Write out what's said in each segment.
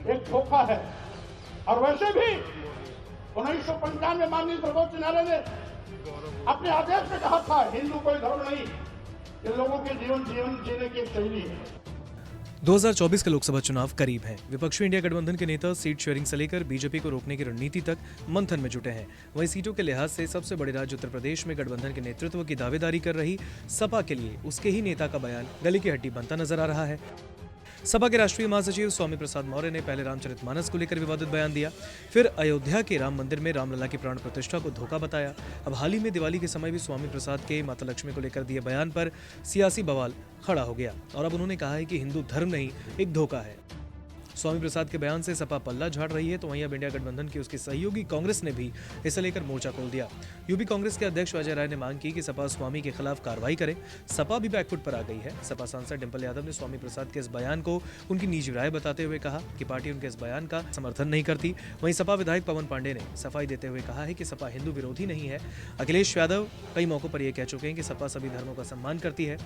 एक धोखा है। और वैसे भी 1995 में माननीय सर्वोच्च न्यायालय ने अपने आदेश में कहा था हिंदू कोई धर्म नहीं, ये लोगों के जीवन जीने की एक शैली है। 2024 के लोकसभा चुनाव करीब हैं। विपक्षी इंडिया गठबंधन के नेता सीट शेयरिंग से लेकर बीजेपी को रोकने की रणनीति तक मंथन में जुटे हैं। वहीं सीटों के लिहाज से सबसे बड़े राज्य उत्तर प्रदेश में गठबंधन के नेतृत्व की दावेदारी कर रही सपा के लिए उसके ही नेता का बयान गले की हड्डी बनता नजर आ रहा है। सपा के राष्ट्रीय महासचिव स्वामी प्रसाद मौर्य ने पहले रामचरितमानस को लेकर विवादित बयान दिया, फिर अयोध्या के राम मंदिर में रामलला की प्राण प्रतिष्ठा को धोखा बताया। अब हाल ही में दिवाली के समय भी स्वामी प्रसाद के माता लक्ष्मी को लेकर दिए बयान पर सियासी बवाल खड़ा हो गया और अब उन्होंने कहा है कि हिंदू धर्म नहीं एक धोखा है। स्वामी प्रसाद के बयान से सपा पल्ला झाड़ रही है तो वहीं अब इंडिया गठबंधन की उसकी सहयोगी कांग्रेस ने भी इसे लेकर मोर्चा खोल दिया। यूपी कांग्रेस के अध्यक्ष अजय राय ने मांग की कि सपा स्वामी के खिलाफ कार्रवाई करे। सपा भी बैकफुट पर आ गई है। सपा सांसद डिंपल यादव ने स्वामी प्रसाद के इस बयान को उनकी निजी राय बताते हुए कहा कि पार्टी उनके इस बयान का समर्थन नहीं करती। वहीं सपा विधायक पवन पांडे ने सफाई देते हुए कहा है कि सपा हिंदू विरोधी नहीं है। अखिलेश यादव कई मौकों पर यह कह चुके हैं कि सपा सभी धर्मों का सम्मान करती है।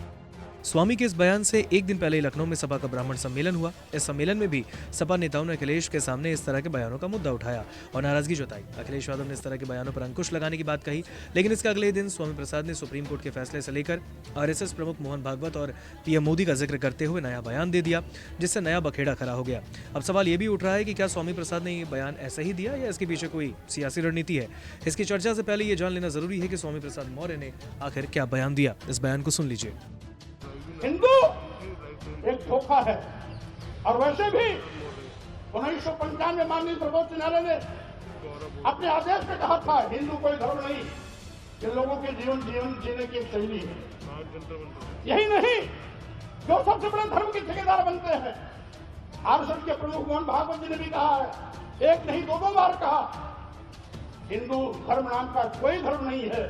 स्वामी के इस बयान से एक दिन पहले लखनऊ में सपा का ब्राह्मण सम्मेलन हुआ। इस सम्मेलन में भी सपा नेताओं ने अखिलेश के सामने इस तरह के बयानों का मुद्दा उठाया और नाराजगी जताई। अखिलेश यादव ने इस तरह के बयानों पर अंकुश लगाने की बात कही, लेकिन इसके अगले दिन स्वामी प्रसाद ने सुप्रीम कोर्ट के फैसले से लेकर आरएसएस प्रमुख मोहन भागवत और पीएम मोदी का जिक्र करते हुए नया बयान दे दिया, जिससे नया बखेड़ा खड़ा हो गया। अब सवाल ये भी उठ रहा है कि क्या स्वामी प्रसाद ने ये बयान ऐसे ही दिया या इसके पीछे कोई सियासी रणनीति है। इसकी चर्चा से पहले ये जान लेना जरूरी है कि स्वामी प्रसाद मौर्य ने आखिर क्या बयान दिया। इस बयान को सुन लीजिए। हिंदू एक धोखा है। और वैसे भी 1995 में माननीय सर्वोच्च न्यायालय ने अपने आदेश में कहा था हिंदू कोई धर्म नहीं, ये लोगों के जीवन जीने की एक शैली है। यही नहीं, जो सबसे बड़े धर्म के ठेकेदार बनते हैं, आरएसएस के प्रमुख मोहन भागवत जी ने भी कहा है, एक नहीं दो बार कहा, हिंदू धर्म नाम का कोई धर्म नहीं है,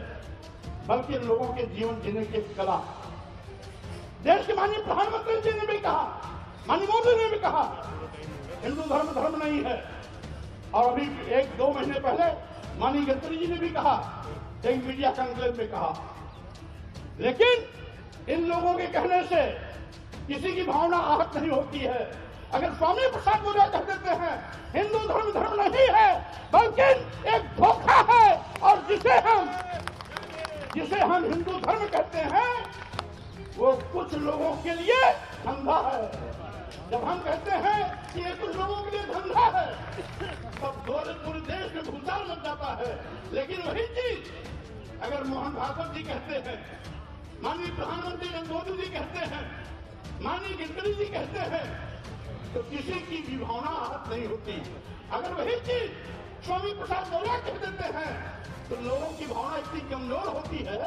बल्कि लोगों के जीवन जीने की एक कला। देश के माननीय प्रधानमंत्री जी ने भी कहा, माननीय मोदी ने भी कहा, हिंदू धर्म नहीं है। और अभी 1-2 महीने पहले माननीय गडकरी जी ने भी कहा, एक मीडिया कॉन्क्लेव में कहा। लेकिन इन लोगों के कहने से किसी की भावना आहत नहीं होती है। अगर स्वामी प्रसाद मौर्य कह देते हैं हिंदू धर्म नहीं है बल्कि एक धोखा है, और जिसे हम हिंदू धर्म कहते हैं वो कुछ लोगों के लिए धंधा है। जब हम कहते हैं कि ये कुछ लोगों के लिए धंधा है, तब पूरे देश में भूचाल लग जाता है। लेकिन वही चीज अगर मोहन भागवत जी कहते हैं, माननीय प्रधानमंत्री नरेंद्र मोदी जी कहते हैं, माननीय गडकरी जी कहते हैं, तो किसी की भी भावना आहत नहीं होती। अगर वही चीज स्वामी प्रसाद मौर्य कह देते हैं तो लोगों की भावना इतनी कमजोर होती है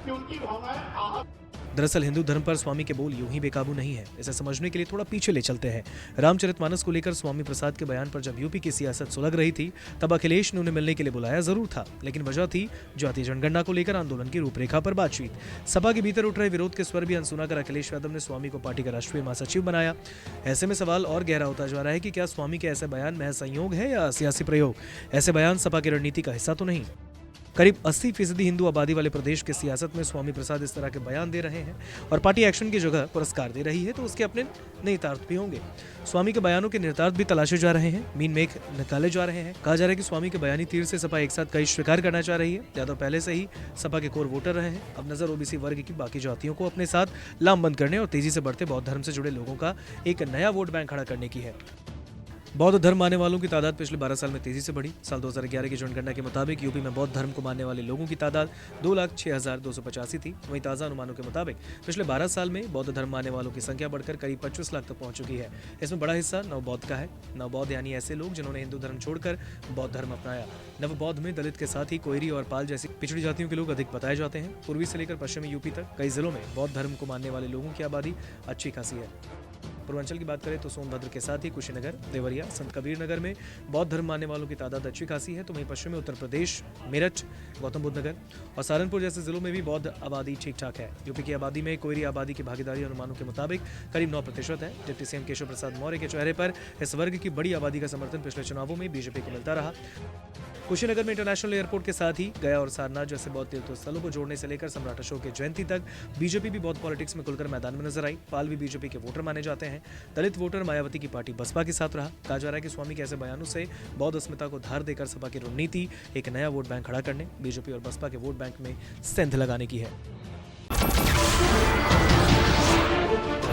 कि उनकी भावनाएं आहत। दरअसल हिंदू धर्म पर स्वामी के बोल यूं ही बेकाबू नहीं है। इसे समझने के लिए थोड़ा पीछे ले चलते हैं। रामचरितमानस को लेकर स्वामी प्रसाद के बयान पर जब यूपी की सियासत सुलग रही थी, तब अखिलेश ने उन्हें मिलने के लिए बुलाया जरूर था, लेकिन वजह थी जातीय जनगणना को लेकर आंदोलन की रूपरेखा पर बातचीत। सपा के भीतर उठ रहे विरोध के स्वर भी अनसुना कर अखिलेश यादव ने स्वामी को पार्टी का राष्ट्रीय महासचिव बनाया। ऐसे में सवाल और गहरा होता जा रहा है कि क्या स्वामी के ऐसे बयान महज संयोग है या सियासी प्रयोग। ऐसे बयान सपा की रणनीति का हिस्सा तो नहीं। करीब 80% हिंदू आबादी वाले प्रदेश के सियासत में स्वामी प्रसाद इस तरह के बयान दे रहे हैं और पार्टी एक्शन की जगह पुरस्कार दे रही है, तो उसके अपने निहितार्थ भी होंगे। स्वामी के बयानों के निहितार्थ भी तलाशे जा रहे हैं, मीन मेख निकाले जा रहे हैं। कहा जा रहा है कि स्वामी के बयानी तीर से सपा एक साथ कई स्वीकार करना चाह रही है। यादव पहले से ही सपा के कोर वोटर रहे हैं। अब नजर ओबीसी वर्ग की बाकी जातियों को अपने साथ लामबंद करने और तेजी से बढ़ते बौद्ध धर्म से जुड़े लोगों का एक नया वोट बैंक खड़ा करने की है। बौद्ध धर्म मानने वालों की तादाद पिछले 12 साल में तेजी से बढ़ी। साल 2011 की जनगणना के मुताबिक यूपी में बौद्ध धर्म को मानने वाले लोगों की तादाद 2,06,285 थी। वहीं ताज़ा अनुमानों के मुताबिक पिछले 12 साल में बौद्ध धर्म मानने वालों की संख्या बढ़कर करीब 25 लाख तक पहुंच चुकी है। इसमें बड़ा हिस्सा नवबौद्ध का है। नवबौद्ध यानी ऐसे लोग जिन्होंने हिंदू धर्म छोड़कर बौद्ध धर्म अपनाया। नवबौद्ध में दलित के साथ ही कोयरी और पाल जैसी पिछड़ी जातियों के लोग अधिक बताए जाते हैं। पूर्वी से लेकर पश्चिमी यूपी तक कई जिलों में बौद्ध धर्म को मानने वाले लोगों की आबादी अच्छी खासी है। पूर्वांचल की बात करें तो सोनभद्र के साथ ही कुशीनगर, देवरिया, संत कबीर नगर में बौद्ध धर्म मानने वालों की तादाद अच्छी खासी है। तो वहीं पश्चिमी उत्तर प्रदेश, मेरठ, गौतम बुद्ध नगर और सहारनपुर जैसे जिलों में भी बौद्ध आबादी ठीक ठाक है। यूपी की आबादी में कोयरी आबादी की भागीदारी अनुमानों के मुताबिक करीब 9% है। डिप्टी सीएम केशव प्रसाद मौर्य के चेहरे पर इस वर्ग की बड़ी आबादी का समर्थन पिछले चुनावों में बीजेपी को मिलता रहा। कुशीनगर में इंटरनेशनल एयरपोर्ट के साथ ही गया और सारनाथ जैसे बौद्ध तीर्थ स्थलों को जोड़ने से लेकर सम्राट अशोक की जयंती तक बीजेपी भी बौद्ध पॉलिटिक्स में खुलकर मैदान में नजर आई। पाल भी बीजेपी के वोटर माने जाते हैं। हैं। दलित वोटर मायावती की पार्टी बसपा के साथ रहा। कहा जा रहा है कि स्वामी के ऐसे बयानों से बौद्ध अस्मिता को धार देकर सपा की रणनीति एक नया वोट बैंक खड़ा करने, बीजेपी और बसपा के वोट बैंक में सेंध लगाने की है।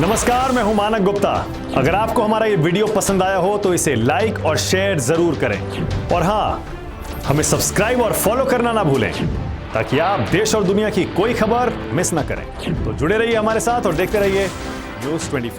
नमस्कार, मैं हूं मानक गुप्ता। अगर आपको हमारा ये वीडियो पसंद आया हो तो इसे लाइक और शेयर जरूर करें और हां, हमें सब्सक्राइब और फॉलो करना ना भूलें ताकि आप देश और दुनिया की कोई खबर मिस ना करें। तो जुड़े रहिए हमारे साथ और देखते रहिए न्यूज़ 24।